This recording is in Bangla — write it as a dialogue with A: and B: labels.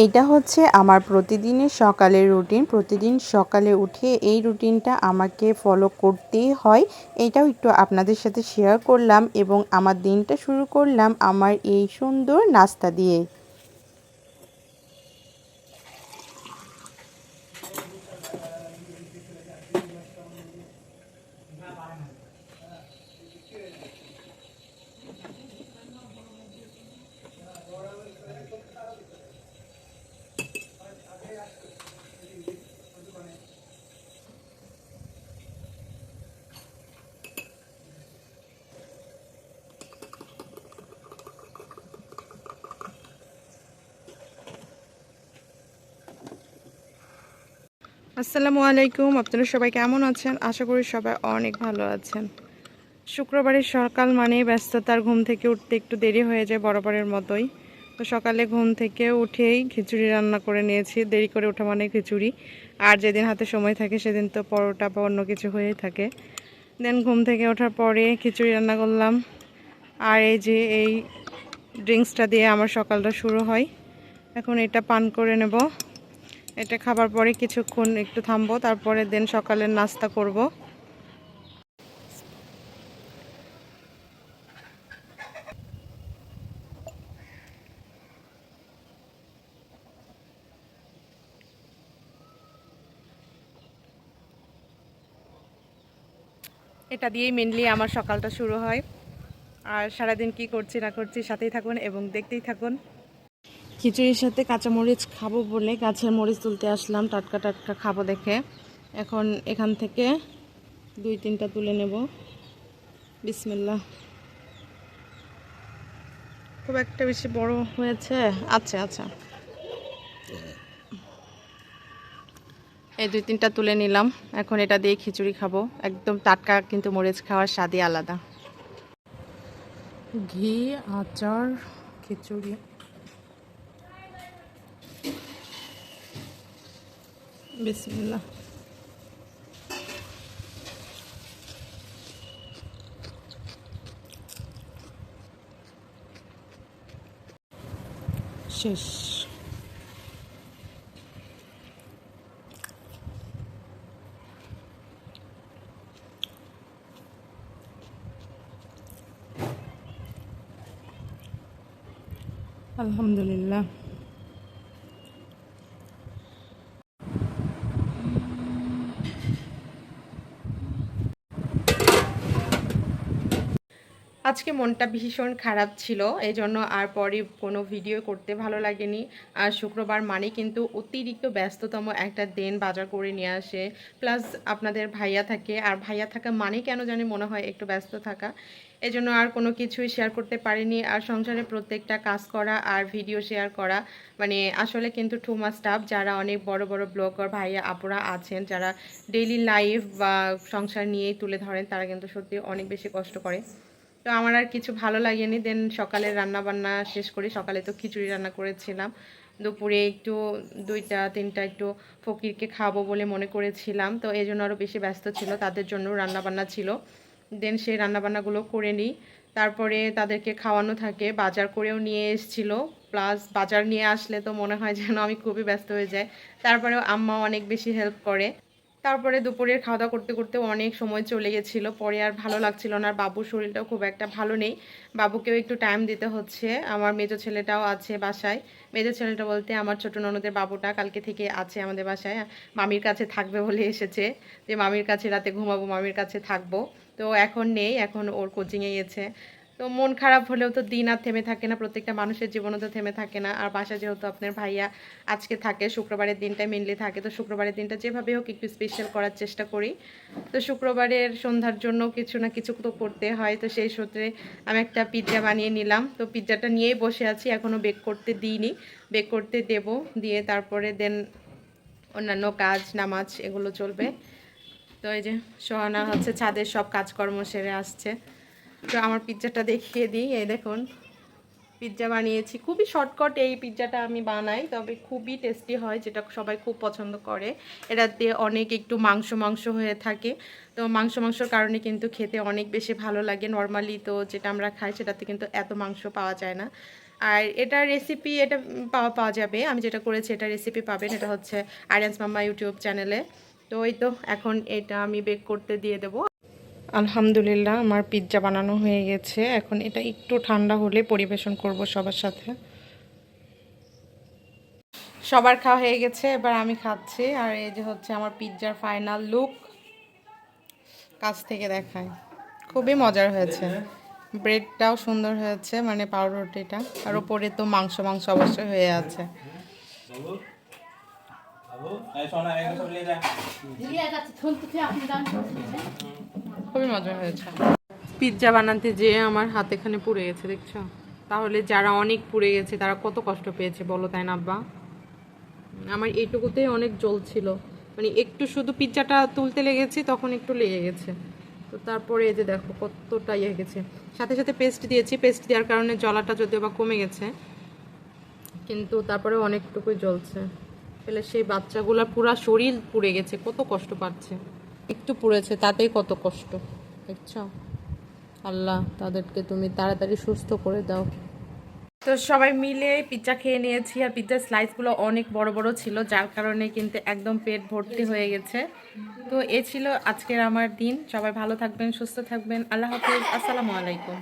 A: এইটা হচ্ছে আমার প্রতিদিনের সকালের রুটিন। প্রতিদিন সকালে উঠে এই রুটিনটা আমাকে ফলো করতেই হয়। এটাও একটু আপনাদের সাথে শেয়ার করলাম এবং আমার দিনটা শুরু করলাম আমার এই সুন্দর নাস্তা দিয়ে। আসসালামু আলাইকুম, আপনারা সবাই কেমন আছেন? আশা করি সবাই অনেক ভালো আছেন। শুক্রবারের সকাল মানে ব্যস্ততার, ঘুম থেকে উঠতে একটু দেরি হয়ে যায় বরাবরের মতোই। তো সকালে ঘুম থেকে উঠেই খিচুড়ি রান্না করে নিয়েছি। দেরি করে ওঠা মানে খিচুড়ি, আর যেদিন হাতে সময় থাকে সেদিন তো পরোটা বা অন্য কিছু হয়েই থাকে। দেন ঘুম থেকে ওঠার পরে খিচুড়ি রান্না করলাম, আর এই যে এই ড্রিঙ্কসটা দিয়ে আমার সকালটা শুরু হয়। এখন এটা পান করে নেব। এটা খাবার পরে কিছুক্ষণ একটু থামবো, তারপরে দেন সকালের নাস্তা করব। এটা দিয়েই মেনলি আমার সকালটা শুরু হয়। আর সারাদিন কি করছি না করছি সাথেই থাকুন এবং দেখতেই থাকুন। খিচুড়ির সাথে কাঁচামরিচ খাবো বলে গাছের মরিচ তুলতে আসলাম, টাটকা টাটকা খাবো দেখে। এখন এখান থেকে 2-3টা তুলে নেব। বিসমিল্লাহ। খুব একটা বেশি বড় হয়েছে। আচ্ছা আচ্ছা, এই 2-3টা তুলে নিলাম। এখন এটা দিয়ে খিচুড়ি খাবো। একদম টাটকা, কিন্তু মরিচ খাওয়ার স্বাদই আলাদা। ঘি, আচার, খিচুড়ি। বিসমিল্লাহ। শেষ। আলহামদুলিল্লাহ। আজকে মনটা ভীষণ খারাপ ছিল, এই জন্য আর পরে কোনো ভিডিও করতে ভালো লাগেনি। আর শুক্রবার মানে কিন্তু অতিরিক্ত ব্যস্ততম একটা দিন, বাজার করে নিয়ে আসে, প্লাস আপনাদের ভাইয়া থাকে, আর ভাইয়া থাকা মানে কেন জানি মনে হয় একটু ব্যস্ত থাকা। এই জন্য আর কোনো কিছুই শেয়ার করতে পারিনি। আর সংসারে প্রত্যেকটা কাজ করা আর ভিডিও শেয়ার করা মানে আসলে কিন্তু টু মাচ টাফ। যারা অনেক বড় বড় ব্লগার ভাইয়া আপুরা আছেন, যারা ডেইলি লাইফ বা সংসার নিয়েই তুলে ধরেন, তারা কিন্তু সত্যি অনেক বেশি কষ্ট করে। তো আমার আর কিছু ভালো লাগেনি। দেন সকালে রান্না বান্না শেষ করি। সকালে তো খিচুড়ি রান্না করেছিলাম, দুপুরে একটু 2-3টা একটু ফকিরকে খাবো বলে মনে করেছিলাম, তো এই জন্য আরও বেশি ব্যস্ত ছিল, তাদের জন্য রান্নাবান্না ছিল। দেন সেই রান্নাবান্নাগুলো করে নিই। তারপরে তাদেরকে খাওয়ানো থাকে, বাজার করেও নিয়ে এসেছিল। প্লাস বাজার নিয়ে আসলে তো মনে হয় যেন আমি খুবই ব্যস্ত হয়ে যাই। তারপরেও আম্মা অনেক বেশি হেল্প করে। তারপরে দুপুরের খাওয়া দাওয়া করতে করতে অনেক সময় চলে গেছিলো, পরে আর ভালো লাগছিল না। আর বাবুর শরীরটাও খুব একটা ভালো নেই, বাবুকেও একটু টাইম দিতে হচ্ছে। আমার মেজো ছেলেটাও আছে বাসায়। মেজো ছেলেটা বলতে আমার ছোট ননদের বাবুটা কালকে থেকে আছে আমাদের বাসায়, মামির কাছে থাকবে বলে এসেছে, যে মামির কাছে রাতে ঘুমাবো, মামির কাছে থাকবো। তো এখন নেই, এখন ওর কোচিংয়ে গেছে। তো মন খারাপ হলেও তো দিন আর থেমে থাকে না, প্রত্যেকটা মানুষের জীবনে তো থেমে থাকে না। আর বাসা যেহেতু আপনার ভাইয়া আজকে থাকে, শুক্রবারের দিনটা মেনলি থাকে, তো শুক্রবারের দিনটা যেভাবে হোক একটু স্পেশাল করার চেষ্টা করি। তো শুক্রবারের সন্ধ্যার জন্য কিছু না কিছু তো করতে হয়, তো সেই সূত্রে আমি একটা পিৎজা বানিয়ে নিলাম। তো পিৎজাটা নিয়েই বসে আছি, এখনও বেক করতে দিইনি, বেক করতে দেব, দিয়ে তারপরে দেন অন্যান্য কাজ, নামাজ এগুলো চলবে। তো এই যে সোহানা হচ্ছে ছাদের সব কাজকর্ম সেরে আসছে। তো আমার পিৎজাটা দেখিয়ে দিই। এই দেখুন, পিৎজা বানিয়েছি, খুবই শর্টকাট এই পিৎজাটা আমি বানাই, তবে খুবই টেস্টি হয়, যেটা সবাই খুব পছন্দ করে। এটাতে অনেক একটু মাংস মাংস হয়ে থাকে, তো মাংসর কারণে কিন্তু খেতে অনেক বেশি ভালো লাগে। নর্মালি তো যেটা আমরা খাই সেটাতে কিন্তু এত মাংস পাওয়া যায় না। আর এটা রেসিপি এটা পাওয়া যাবে, আমি যেটা করেছি এটা রেসিপি পাবেন, এটা হচ্ছে আরিয়ান্স মাম্মা ইউটিউব চ্যানেলে। তো এই তো এখন এটা আমি বেক করতে দিয়ে দেবো। আলহামদুলিল্লাহ আমার পিৎজা বানানো হয়ে গেছে, এখন এটা একটু ঠান্ডা হলে পরিবেশন করব সবার সাথে। সবার খাওয়া হয়ে গেছে, এবার আমি খাচ্ছি। আর এই যে হচ্ছে আমার পিৎজার ফাইনাল লুক, কাছ থেকে দেখায়, খুবই মজার হয়েছে। ব্রেডটাও সুন্দর হয়েছে, মানে পাউরুটিটা, আর ওপরে তো মাংস মাংস অবশ্যই হয়ে আছে। খুবই মজা হয়েছে। পিৎজা বানাতে যেয়ে আমার হাত এখানে পুড়ে গেছে, দেখছো? তাহলে যারা অনেক পুড়ে গেছে তারা কত কষ্ট পেয়েছে বলো, তাই না আব্বা? আমার এইটুকুতেই অনেক জ্বলছিল, মানে একটু শুধু পিৎজাটা তুলতে লেগেছি তখন একটু লেগে গেছে। তো তারপরে এই যে দেখো কতটা ইয়ে গেছে। সাথে সাথে পেস্ট দিয়েছি, পেস্ট দেওয়ার কারণে জ্বলাটা যদিও বা কমে গেছে, কিন্তু তারপরে অনেকটুকুই জ্বলছে। তাহলে সেই বাচ্চাগুলা পুরা শরীর পুড়ে গেছে, কত কষ্ট পাচ্ছে। একটু পুড়েছে তাতেই কত কষ্ট, দেখছো? আল্লাহ তাদেরকে তুমি তাড়াতাড়ি সুস্থ করে দাও। তো সবাই মিলে পিৎজা খেয়ে নিয়েছি, আর পিৎজার স্লাইসগুলো অনেক বড় বড় ছিল, যার কারণে কিন্তু একদম পেট ভর্তি হয়ে গেছে। তো এ ছিল আজকের আমার দিন। সবাই ভালো থাকবেন, সুস্থ থাকবেন। আল্লাহ হাফিজ, আসসালামু আলাইকুম।